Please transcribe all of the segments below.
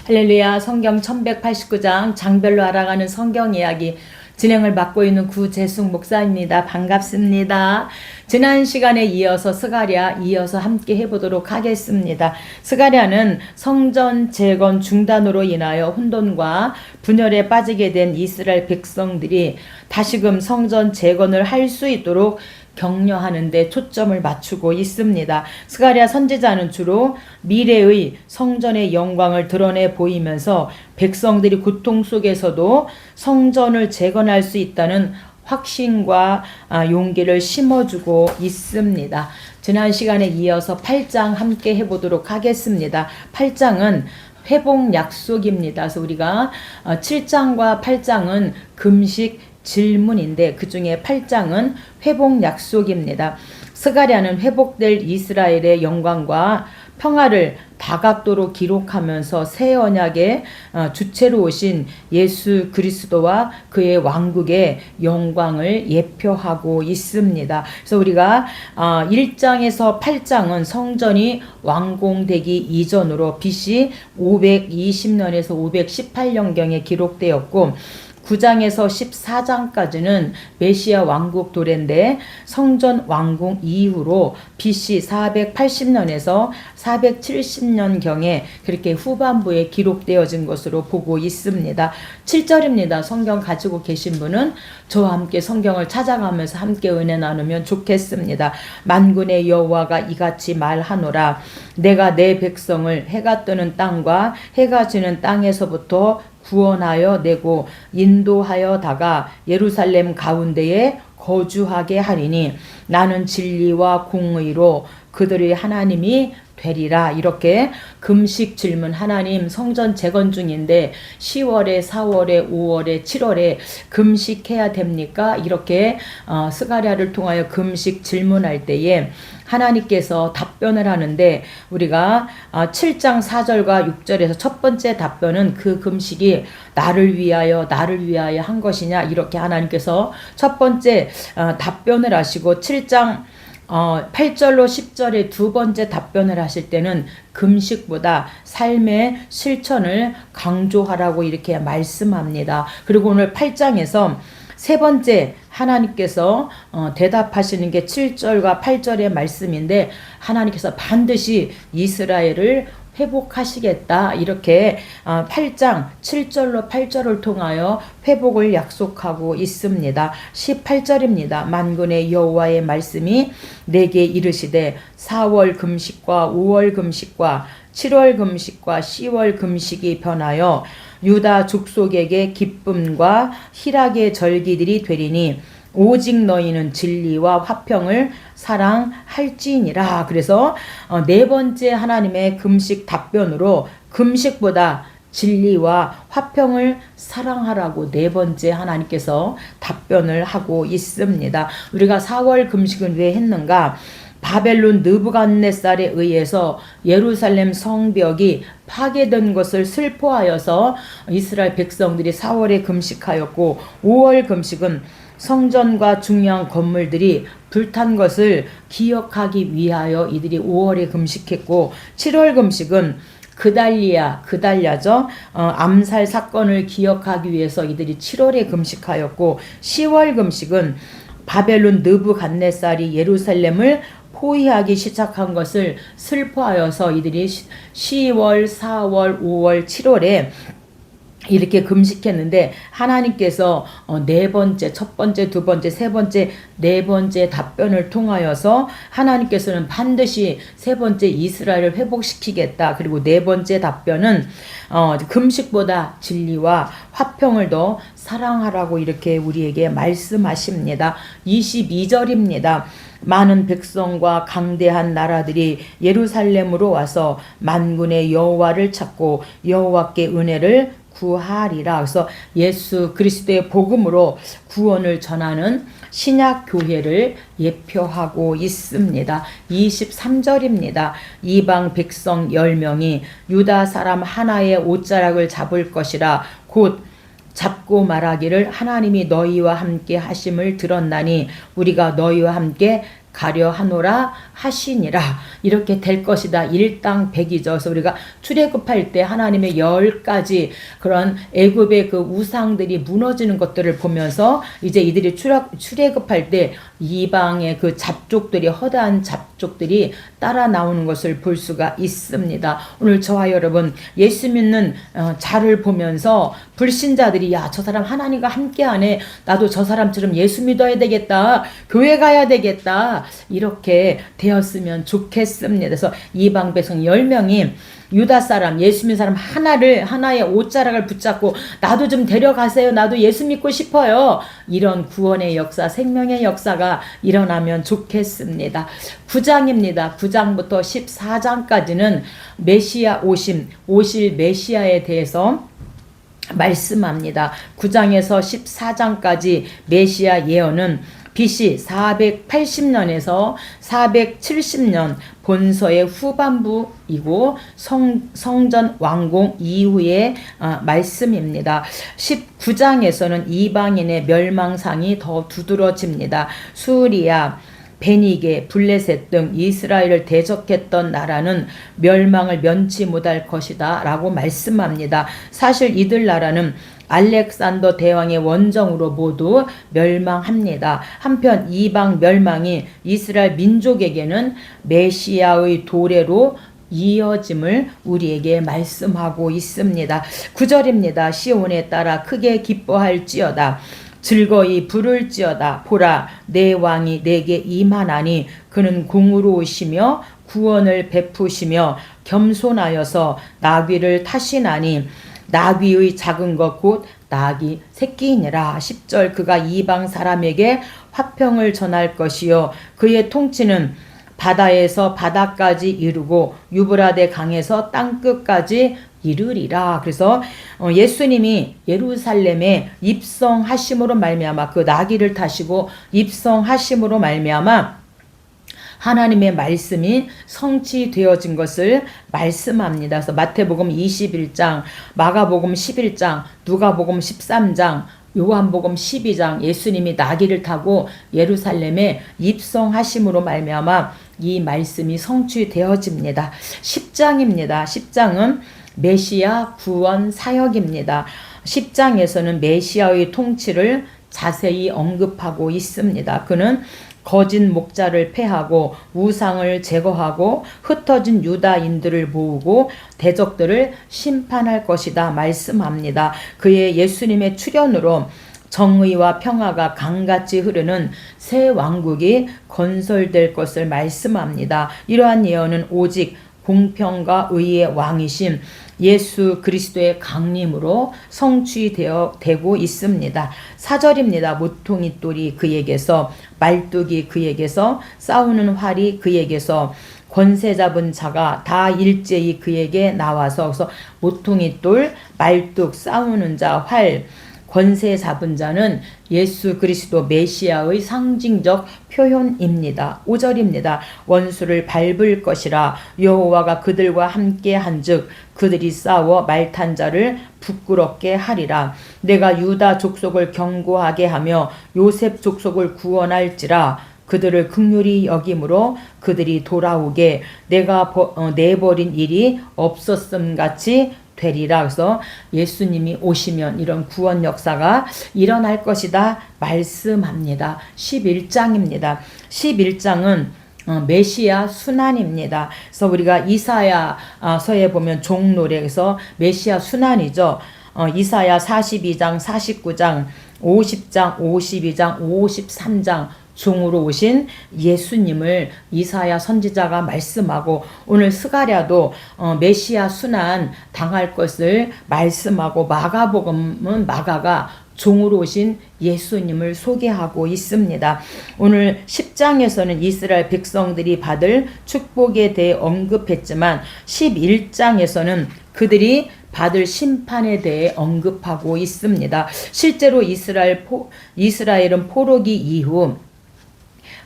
할렐루야. 성경 1189장 장별로 알아가는 성경 이야기 진행을 맡고 있는 구재숙 목사입니다. 반갑습니다. 지난 시간에 이어서 스가랴 이어서 함께 해보도록 하겠습니다. 스가랴는 성전 재건 중단으로 인하여 혼돈과 분열에 빠지게 된 이스라엘 백성들이 다시금 성전 재건을 할 수 있도록 격려하는 데 초점을 맞추고 있습니다. 스가랴 선지자는 주로 미래의 성전의 영광을 드러내 보이면서 백성들이 고통 속에서도 성전을 재건할 수 있다는 확신과 용기를 심어주고 있습니다. 지난 시간에 이어서 8장 함께 해보도록 하겠습니다. 8장은 회복 약속입니다. 그래서 우리가 7장과 8장은 금식 질문인데 그 중에 8장은 회복 약속입니다. 스가랴는 회복될 이스라엘의 영광과 평화를 다각도로 기록하면서 새 언약의 주체로 오신 예수 그리스도와 그의 왕국의 영광을 예표하고 있습니다. 그래서 우리가 1장에서 8장은 성전이 완공되기 이전으로 BC 520년에서 518년경에 기록되었고 9장에서 14장까지는 메시아 왕국 도래인데 성전 완공 이후로 BC 480년에서 470년경에 그렇게 후반부에 기록되어진 것으로 보고 있습니다. 7절입니다. 성경 가지고 계신 분은 저와 함께 성경을 찾아가면서 함께 은혜 나누면 좋겠습니다. 만군의 여호와가 이같이 말하노라. 내가 내 백성을 해가 뜨는 땅과 해가 지는 땅에서부터 구원하여 내고 인도하여 다가 예루살렘 가운데에 거주하게 하리니 나는 진리와 공의로 그들의 하나님이 되리라. 이렇게 금식 질문, 하나님 성전 재건 중인데 10월에 4월에 5월에 7월에 금식해야 됩니까? 이렇게 스가랴를 통하여 금식 질문할 때에 하나님께서 답변을 하는데 우리가 7장 4절과 6절에서 첫 번째 답변은 그 금식이 나를 위하여 한 것이냐 이렇게 하나님께서 첫 번째 답변을 하시고 7장 8절로 10절에 두 번째 답변을 하실 때는 금식보다 삶의 실천을 강조하라고 이렇게 말씀합니다. 그리고 오늘 8장에서 세 번째 하나님께서 대답하시는 게 7절과 8절의 말씀인데 하나님께서 반드시 이스라엘을 회복하시겠다. 이렇게 8장 7절로 8절을 통하여 회복을 약속하고 있습니다. 18절입니다. 만군의 여호와의 말씀이 내게 이르시되 4월 금식과 5월 금식과 7월 금식과 10월 금식이 변하여 유다 족속에게 기쁨과 희락의 절기들이 되리니 오직 너희는 진리와 화평을 사랑할지니라. 그래서 네 번째 하나님의 금식 답변으로 금식보다 진리와 화평을 사랑하라고 네 번째 하나님께서 답변을 하고 있습니다. 우리가 4월 금식은 왜 했는가? 바벨론 느부갓네살에 의해서 예루살렘 성벽이 파괴된 것을 슬퍼하여서 이스라엘 백성들이 4월에 금식하였고 5월 금식은 성전과 중요한 건물들이 불탄 것을 기억하기 위하여 이들이 5월에 금식했고 7월 금식은 그달랴죠. 암살 사건을 기억하기 위해서 이들이 7월에 금식하였고 10월 금식은 바벨론 느부갓네살이 예루살렘을 포위하기 시작한 것을 슬퍼하여서 이들이 10월, 4월, 5월, 7월에 이렇게 금식했는데 하나님께서 네 번째, 첫 번째, 두 번째, 세 번째, 네 번째 답변을 통하여서 하나님께서는 반드시 세 번째 이스라엘을 회복시키겠다. 그리고 네 번째 답변은 금식보다 진리와 화평을 더 사랑하라고 이렇게 우리에게 말씀하십니다. 22절입니다. 많은 백성과 강대한 나라들이 예루살렘으로 와서 만군의 여호와를 찾고 여호와께 은혜를 구하리라. 그래서 예수 그리스도의 복음으로 구원을 전하는 신약 교회를 예표하고 있습니다. 23절입니다. 이방 백성 10명이 유다 사람 하나의 옷자락을 잡을 것이라 곧 잡고 말하기를 하나님이 너희와 함께 하심을 들었나니 우리가 너희와 함께 가려 하노라 하시니라. 이렇게 될 것이다. 일당백이죠. 그래서 우리가 출애굽할 때 하나님의 10가지 그런 애굽의 그 우상들이 무너지는 것들을 보면서 이제 이들이 출애굽할 때 이방의 그 잡족들이, 허다한 잡족들이 따라 나오는 것을 볼 수가 있습니다. 오늘 저와 여러분 예수 믿는 자를 보면서 불신자들이 야, 저 사람 하나님과 함께하네, 나도 저 사람처럼 예수 믿어야 되겠다, 교회 가야 되겠다, 이렇게 되었으면 좋겠습니다. 그래서 이방 백성 10명이 유다 사람, 예수 믿는 사람 하나의 옷자락을 붙잡고 나도 좀 데려가세요, 나도 예수 믿고 싶어요, 이런 구원의 역사, 생명의 역사가 일어나면 좋겠습니다. 9장입니다. 9장부터 14장까지는 메시아 오실 메시아에 대해서 말씀합니다. 9장에서 14장까지 메시아 예언은 BC 480년에서 470년 본서의 후반부이고 성전 완공 이후의 말씀입니다. 19장에서는 이방인의 멸망상이 더 두드러집니다. 수리아, 베니게, 블레셋 등 이스라엘을 대적했던 나라는 멸망을 면치 못할 것이다 라고 말씀합니다. 사실 이들 나라는 알렉산더 대왕의 원정으로 모두 멸망합니다. 한편 이방 멸망이 이스라엘 민족에게는 메시아의 도래로 이어짐을 우리에게 말씀하고 있습니다. 9절입니다. 시온에 따라 크게 기뻐할지어다. 즐거이 부를지어다. 보라, 내 왕이 내게 임하나니 그는 공으로 오시며 구원을 베푸시며 겸손하여서 나귀를 타시나니 나귀의 작은 것 곧 나귀 새끼이니라. 10절 그가 이방 사람에게 화평을 전할 것이요 그의 통치는 바다에서 바다까지 이루고 유브라데 강에서 땅끝까지 이르리라. 그래서 예수님이 예루살렘에 입성하심으로 말미암아, 그 나귀를 타시고 입성하심으로 말미암아 하나님의 말씀이 성취되어진 것을 말씀합니다. 그래서 마태복음 21장, 마가복음 11장, 누가복음 13장, 요한복음 12장 예수님이 나귀를 타고 예루살렘에 입성하심으로 말미암아 이 말씀이 성취되어집니다. 10장입니다. 10장은 메시아 구원 사역입니다. 10장에서는 메시아의 통치를 자세히 언급하고 있습니다. 그는 거짓 목자를 폐하고 우상을 제거하고 흩어진 유다인들을 모으고 대적들을 심판할 것이다 말씀합니다. 그의 예수님의 출현으로 정의와 평화가 강같이 흐르는 새 왕국이 건설될 것을 말씀합니다. 이러한 예언은 오직 공평과 의의 왕이신 예수 그리스도의 강림으로 성취되고 있습니다. 4절입니다. 모퉁이 돌이 그에게서, 말뚝이 그에게서, 싸우는 활이 그에게서, 권세 잡은 자가 다 일제히 그에게 나와서, 그래서 모퉁이 돌, 말뚝, 싸우는 자, 활, 권세 잡은 자는 예수 그리스도 메시아의 상징적 표현입니다. 5절입니다. 원수를 밟을 것이라. 여호와가 그들과 함께 한즉 그들이 싸워 말탄 자를 부끄럽게 하리라. 내가 유다 족속을 견고하게 하며 요셉 족속을 구원할지라. 그들을 긍휼히 여김으로 그들이 돌아오게 내가 내버린 일이 없었음 같이 되리라. 그래서 예수님이 오시면 이런 구원 역사가 일어날 것이다 말씀합니다. 11장입니다. 11장은 메시아 순환입니다. 그래서 우리가 이사야서에 보면 종노래에서 메시아 순환이죠. 이사야 42장, 49장, 50장, 52장, 53장 종으로 오신 예수님을 이사야 선지자가 말씀하고, 오늘 스가랴도 메시아 순환 당할 것을 말씀하고, 마가복음은 마가가 종으로 오신 예수님을 소개하고 있습니다. 오늘 10장에서는 이스라엘 백성들이 받을 축복에 대해 언급했지만 11장에서는 그들이 받을 심판에 대해 언급하고 있습니다. 실제로 이스라엘은 포로기 이후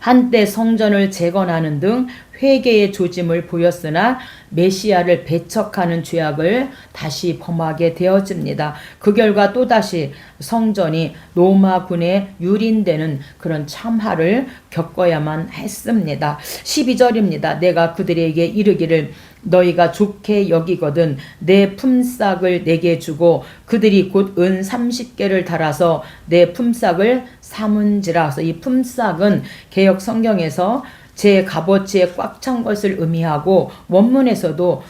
한때 성전을 재건하는 등 회개의 조짐을 보였으나 메시아를 배척하는 죄악을 다시 범하게 되어집니다. 그 결과 또다시 성전이 로마군에 유린되는 그런 참화를 겪어야만 했습니다. 12절입니다. 내가 그들에게 이르기를 너희가 좋게 여기거든 내 품삯을 내게 주고 그들이 곧 은 30개를 달아서 내 품삯을 삼은지라. 이 품삯은 개역 성경에서 제 값어치에 꽉 찬 것을 의미하고 원문에서도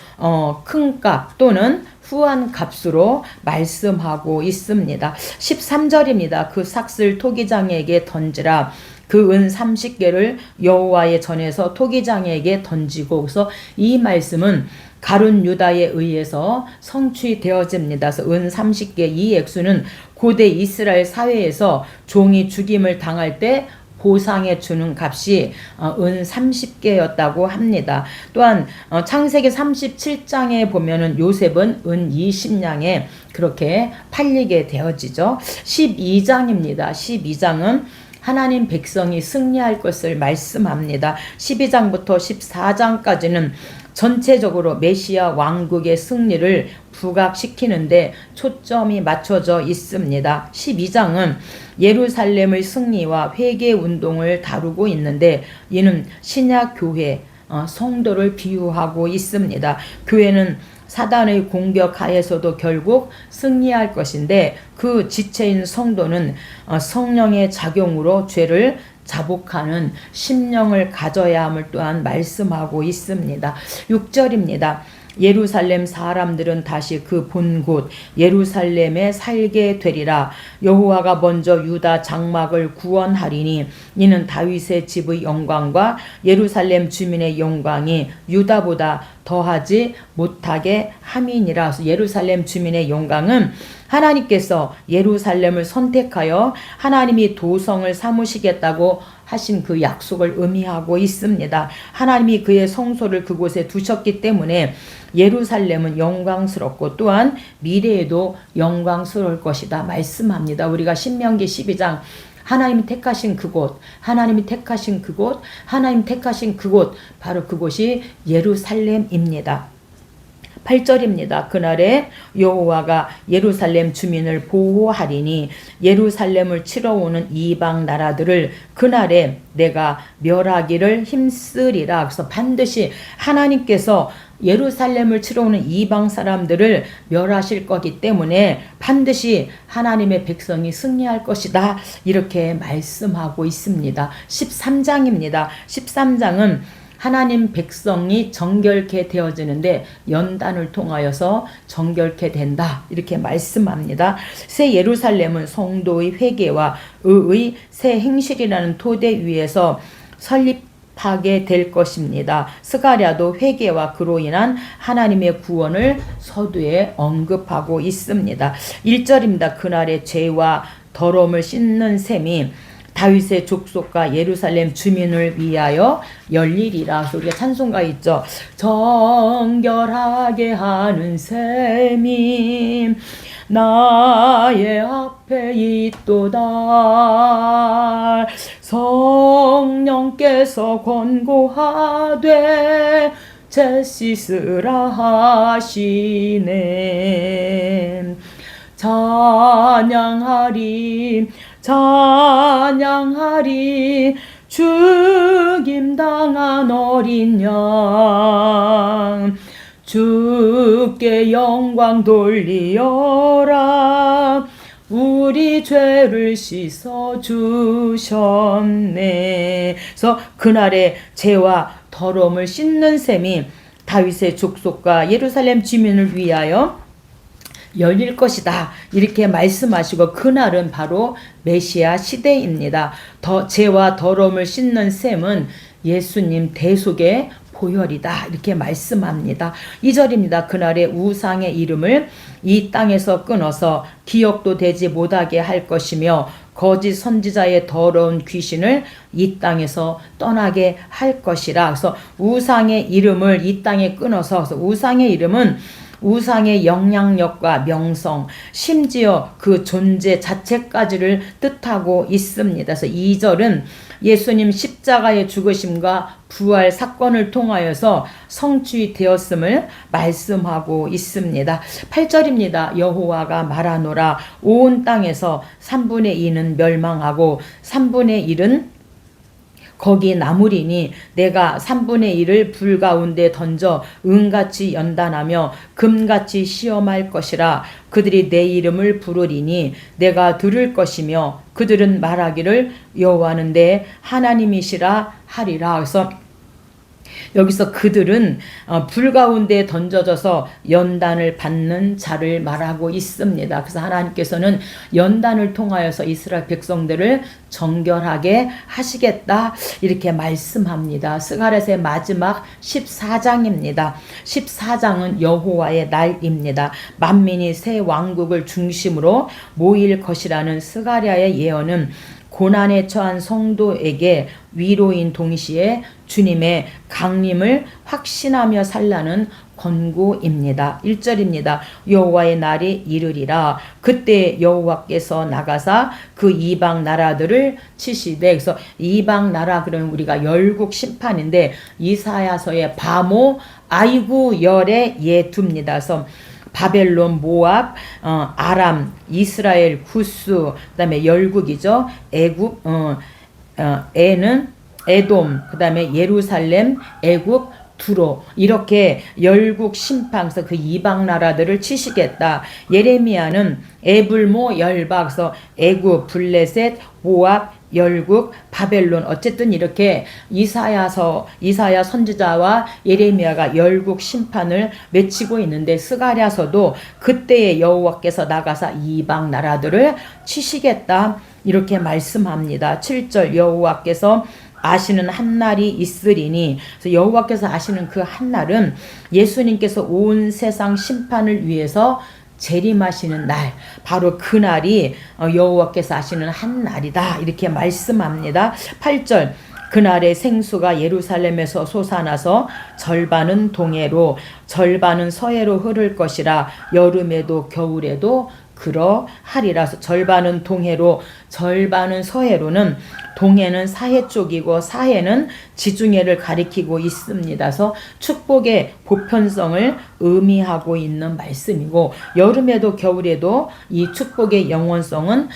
큰 값 또는 후한 값으로 말씀하고 있습니다. 13절입니다. 그 삭슬 토기장에게 던지라. 그 은 30개를 여호와의 전에서 토기장에게 던지고, 그래서 이 말씀은 가룟 유다에 의해서 성취되어집니다. 그래서 은 30개 이 액수는 고대 이스라엘 사회에서 종이 죽임을 당할 때 보상해 주는 값이 은 30개였다고 합니다. 또한 창세기 37장에 보면은 요셉은 은 20냥에 그렇게 팔리게 되어지죠. 12장입니다. 12장은 하나님 백성이 승리할 것을 말씀합니다. 12장부터 14장까지는 전체적으로 메시아 왕국의 승리를 부각시키는데 초점이 맞춰져 있습니다. 12장은 예루살렘의 승리와 회개 운동을 다루고 있는데 이는 신약 교회 성도를 비유하고 있습니다. 교회는 사단의 공격 하에서도 결국 승리할 것인데 그 지체인 성도는 성령의 작용으로 죄를 자복하는 심령을 가져야 함을 또한 말씀하고 있습니다. 6절입니다. 예루살렘 사람들은 다시 그 본 곳 예루살렘에 살게 되리라. 여호와가 먼저 유다 장막을 구원하리니 이는 다윗의 집의 영광과 예루살렘 주민의 영광이 유다보다 더하지 못하게 함이니라. 예루살렘 주민의 영광은 하나님께서 예루살렘을 선택하여 하나님이 도성을 삼으시겠다고 하신 그 약속을 의미하고 있습니다. 하나님이 그의 성소를 그곳에 두셨기 때문에 예루살렘은 영광스럽고 또한 미래에도 영광스러울 것이다 말씀합니다. 우리가 신명기 12장 하나님이 택하신 그곳, 하나님이 택하신 그곳, 하나님 택하신 그곳, 바로 그곳이 예루살렘입니다. 8절입니다. 그날에 여호와가 예루살렘 주민을 보호하리니 예루살렘을 치러 오는 이방 나라들을 그날에 내가 멸하기를 힘쓰리라. 그래서 반드시 하나님께서 예루살렘을 치러 오는 이방 사람들을 멸하실 거기 때문에 반드시 하나님의 백성이 승리할 것이다. 이렇게 말씀하고 있습니다. 13장입니다. 13장은 하나님 백성이 정결케 되어지는데 연단을 통하여서 정결케 된다. 이렇게 말씀합니다. 새 예루살렘은 성도의 회개와 의의 새 행실이라는 토대 위에서 설립하게 될 것입니다. 스가랴도 회개와 그로 인한 하나님의 구원을 서두에 언급하고 있습니다. 1절입니다. 그날의 죄와 더러움을 씻는 셈이 다윗의 족속과 예루살렘 주민을 위하여 열리리라. 우리가 찬송가 있죠. 정결하게 하는 셈이 나의 앞에 있도다. 성령께서 권고하되 죄 씻으라 하시네. 찬양하리 찬양하리 죽임당한 어린 양 주께 영광 돌리어라. 우리 죄를 씻어주셨네. 그래서 그날의 죄와 더러움을 씻는 셈이 다윗의 족속과 예루살렘 주민을 위하여 열릴 것이다. 이렇게 말씀하시고 그날은 바로 메시아 시대입니다. 죄와 더러움을 씻는 셈은 예수님 대속의 보혈이다. 이렇게 말씀합니다. 2절입니다. 그날의 우상의 이름을 이 땅에서 끊어서 기억도 되지 못하게 할 것이며 거짓 선지자의 더러운 귀신을 이 땅에서 떠나게 할 것이라. 그래서 우상의 이름을 이 땅에 끊어서, 그래서 우상의 이름은 우상의 영향력과 명성, 심지어 그 존재 자체까지를 뜻하고 있습니다. 그래서 2절은 예수님 십자가의 죽으심과 부활 사건을 통하여서 성취되었음을 말씀하고 있습니다. 8절입니다. 여호와가 말하노라 온 땅에서 3분의 2는 멸망하고 3분의 1은 거기 남으리니 내가 3분의 1을 불 가운데 던져 은같이 연단하며 금같이 시험할 것이라. 그들이 내 이름을 부르리니 내가 들을 것이며 그들은 말하기를 여호와는 내 하나님이시라 하리라. 그래서 여기서 그들은 불 가운데 던져져서 연단을 받는 자를 말하고 있습니다. 그래서 하나님께서는 연단을 통하여서 이스라엘 백성들을 정결하게 하시겠다 이렇게 말씀합니다. 스가랴서의 마지막 14장입니다. 14장은 여호와의 날입니다. 만민이 새 왕국을 중심으로 모일 것이라는 스가랴의 예언은 고난에 처한 성도에게 위로인 동시에 주님의 강림을 확신하며 살라는 권고입니다. 1절입니다. 여호와의 날이 이르리라. 그때 여호와께서 나가사 그 이방 나라들을 치시되. 그래서 이방 나라 그러면 우리가 열국 심판인데 이사야서의 바모 아이구 열에 예두입니다. 그래서 바벨론, 모압, 아람, 이스라엘, 구스, 그다음에 열국이죠. 애굽, 에는 에돔, 그다음에 예루살렘, 애굽, 두로 이렇게 열국 심판에서 그 이방 나라들을 치시겠다. 예레미야는 에불모 열박서 애굽, 블레셋, 모압, 열국, 바벨론 어쨌든 이렇게 이사야 선지자와 예레미야가 열국 심판을 맺히고 있는데 스가랴서도 그때의 여호와께서 나가사 이방 나라들을 치시겠다 이렇게 말씀합니다. 7절 여호와께서 아시는 한 날이 있으리니. 그래서 여호와께서 아시는 그 한 날은 예수님께서 온 세상 심판을 위해서 재림하시는 날, 바로 그 날이 여호와께서 하시는 한 날이다 이렇게 말씀합니다. 8절 그날의 생수가 예루살렘에서 솟아나서 절반은 동해로 절반은 서해로 흐를 것이라. 여름에도 겨울에도 그러하리라. 절반은 동해로 절반은 서해로는 동해는 사해 쪽이고 사해는 지중해를 가리키고 있습니다. 그래서 축복의 보편성을 의미하고 있는 말씀이고 여름에도 겨울에도 이 축복의 영원성을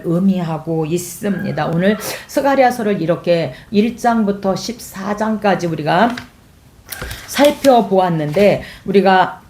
의미하고 있습니다. 오늘 스가랴서를 이렇게 1장부터 14장까지 우리가 살펴보았는데 우리가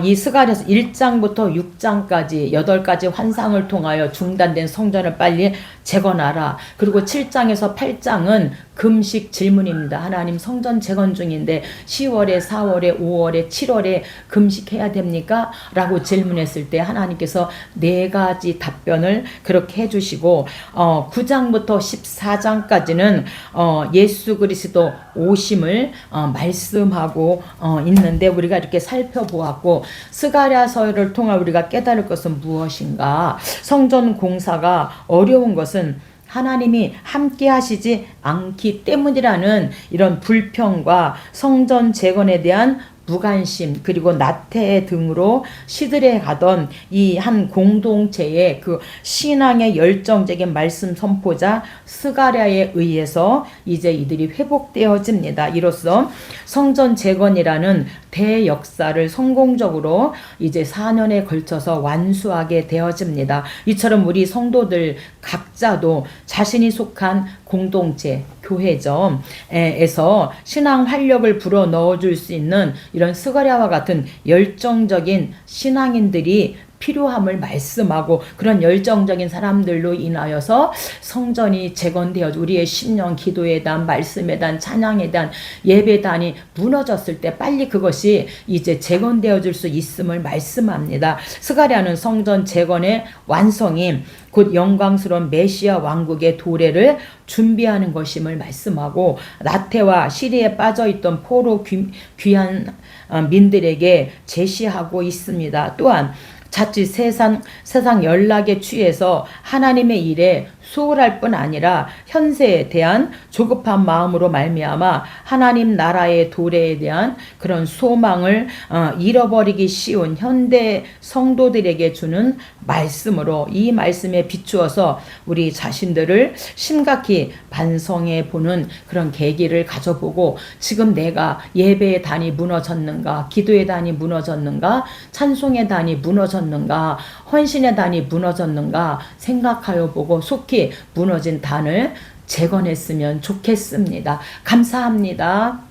이 스가랴서 1장부터 6장까지 8가지 환상을 통하여 중단된 성전을 빨리 재건하라. 그리고 7장에서 8장은 금식 질문입니다. 하나님 성전 재건 중인데 10월에 4월에 5월에 7월에 금식해야 됩니까? 라고 질문했을 때 하나님께서 4가지 답변을 그렇게 해주시고 9장부터 14장까지는 예수 그리스도 오심을 말씀하고 있는데 우리가 이렇게 살펴보았고 스가랴서를 통해 우리가 깨달을 것은 무엇인가? 성전 공사가 어려운 것은 하나님이 함께 하시지 않기 때문이라는 이런 불평과 성전 재건에 대한 무관심 그리고 나태 등으로 시들해 가던 이 한 공동체의 그 신앙의 열정적인 말씀 선포자 스가랴에 의해서 이제 이들이 회복되어집니다. 이로써 성전 재건이라는 대역사를 성공적으로 이제 4년에 걸쳐서 완수하게 되어집니다. 이처럼 우리 성도들 각자도 자신이 속한 공동체, 교회죠. 에서 신앙 활력을 불어 넣어줄 수 있는 이런 스가랴와 같은 열정적인 신앙인들이 필요함을 말씀하고 그런 열정적인 사람들로 인하여서 성전이 재건되어 우리의 신령 기도에 대한 말씀에 대한 찬양에 대한 예배단이 무너졌을 때 빨리 그것이 이제 재건되어질 수 있음을 말씀합니다. 스가랴는 성전 재건의 완성이 곧 영광스러운 메시아 왕국의 도래를 준비하는 것임을 말씀하고 나태와 시리에 빠져있던 포로 귀한 민들에게 제시하고 있습니다. 또한 자칫 세상 연락에 취해서 하나님의 일에 소홀할 뿐 아니라 현세에 대한 조급한 마음으로 말미암아 하나님 나라의 도래에 대한 그런 소망을 잃어버리기 쉬운 현대 성도들에게 주는 말씀으로, 이 말씀에 비추어서 우리 자신들을 심각히 반성해 보는 그런 계기를 가져보고, 지금 내가 예배의 단이 무너졌는가, 기도의 단이 무너졌는가, 찬송의 단이 무너졌는가, 헌신의 단이 무너졌는가 생각하여 보고 속히 무너진 단을 재건했으면 좋겠습니다. 감사합니다.